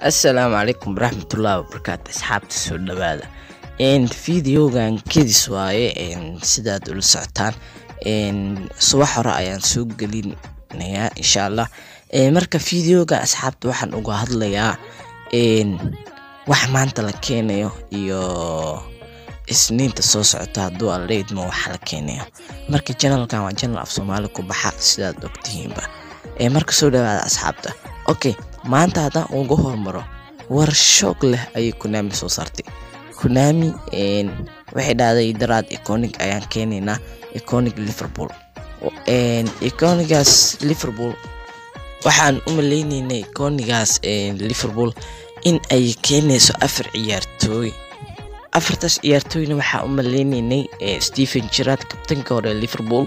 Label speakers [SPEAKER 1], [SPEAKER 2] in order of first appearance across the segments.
[SPEAKER 1] السلام عليكم ورحمة الله وبركاته أصحابتي soo dhawaada fiidiyogan kedis waaye sidaad ula socotaan subax hore ayaan soo gelinayaa insha Allah marka fiidiyoga asxaabta waxaan uga hadlayaa wax maanta la keenayo iyo isniinta soo socota haduu aleyd ma wax la keenayo marka channelkan waa channel af Soomaali ku baxa sidaad ogtihiinba marka soo dhawaada asxaabta okay maanta hadaan ugu hormaro war shoog leh ay Konami soo saartay Konami waxay dhahday daraad iconic ayaan keenaynaa iconic Liverpool iconigas Liverpool waxaan u maleynaynay iconigas Liverpool in ay keenayso afar ciyaartooy afartaas ciyaartooyna waxaan u maleynaynay Steven Gerrard kabtanka hore Liverpool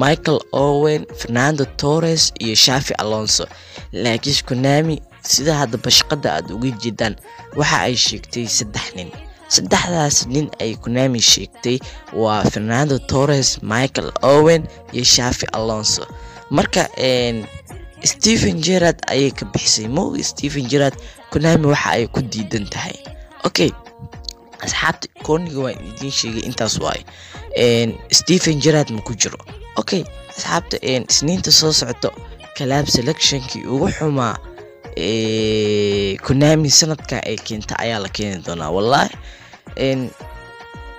[SPEAKER 1] Michael Owen Fernando Torres iyo Xavi Alonso laakiin Konami sida hadda bashqada aad uga jeedaan waxa ay sheegtay saddexdaas nin ay Konami sheegtay waa Fernando Torres Michael Owen iyo Xavi Alonso marka Steven Gerrard ay ka bixisay Steven Gerrard Konami waxa ay ku diidan tahay okay asxaabta kooniga waa idin sheegay intaas waay Steven Gerrard ma ku jiro okay asxaabta isniinta soo socoto club selectionkii ugu xumaa Konami sanadka ay keenta ayaa la keeni doonaa wallahi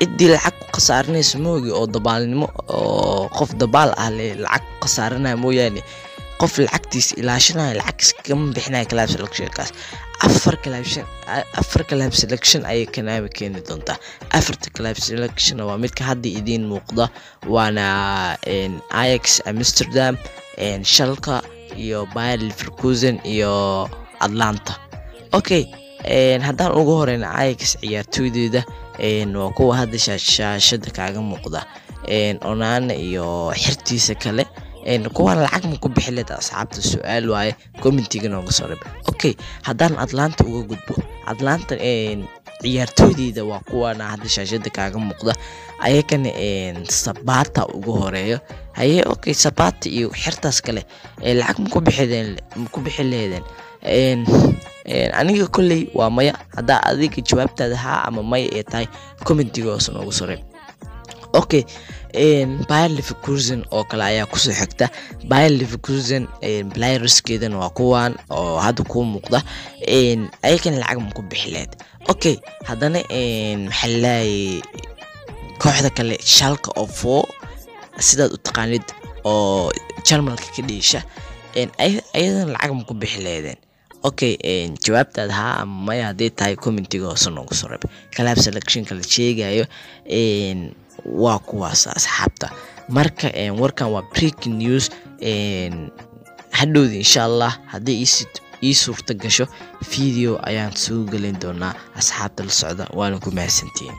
[SPEAKER 1] idii lacag ku qasaarinayso moogi oo dabaalnimo oo qof dabaal ah lacag ku qasaarinaa mooyaane qof lacagtiis ilaashanaya lacag kama bixinay club selectionkaas afar club selection ay Konami keeni doontaa afarta club selection waa midka hadda idin muuqda waana Ajax Amsterdam Schalke iyo Bayer Leverkusen iyo Atlanta okay hadaan ugu horeyna Ajax ciyaartooydeeda waa kuwa hadda shaashada kaaga muuqda Onana iyo xirtiisa kale kuwan lacag ma ku bixi leedahay asxaabta su'aal waaye commentiga nooga soo reeb okay hadaan Atlanta uga gudbo Atlanta ciyaartooydeeda waa kuwana hadda shaashada kaaga muuqda ayakana Sabata ugu horeeyo haye okay Sabata iyo xirtaas kale lacag ma ku bixi leedeen aniga kulay waa maya hada adiga jawaabtaada ha ama maya ee tahay commentiga nooga soo reeb okay Bayer Leverkusen oo kale ayaa ku soo xigta Bayer Leverkusen playerskeedana waa kuwan oo hadda ku muuqda ayakana lacag ma ku bixi leed okay hadana maxallay kooxda kale Schalke oo sidaad u taqaanid oo Jarmalka ka dhiisha ayadana lacag ma ku bixi leedeen okay jawaabtaada ha ama maya hadii tahay commentiga nooga soo reeb club selection kala sheegayo waa kuwaas asxaabta marka warkan waa breaking news hadhow insha Allah hadii ii suurta gasho video ayaan soo galin doonaa asxaabta la socda waana ku mahadsantiin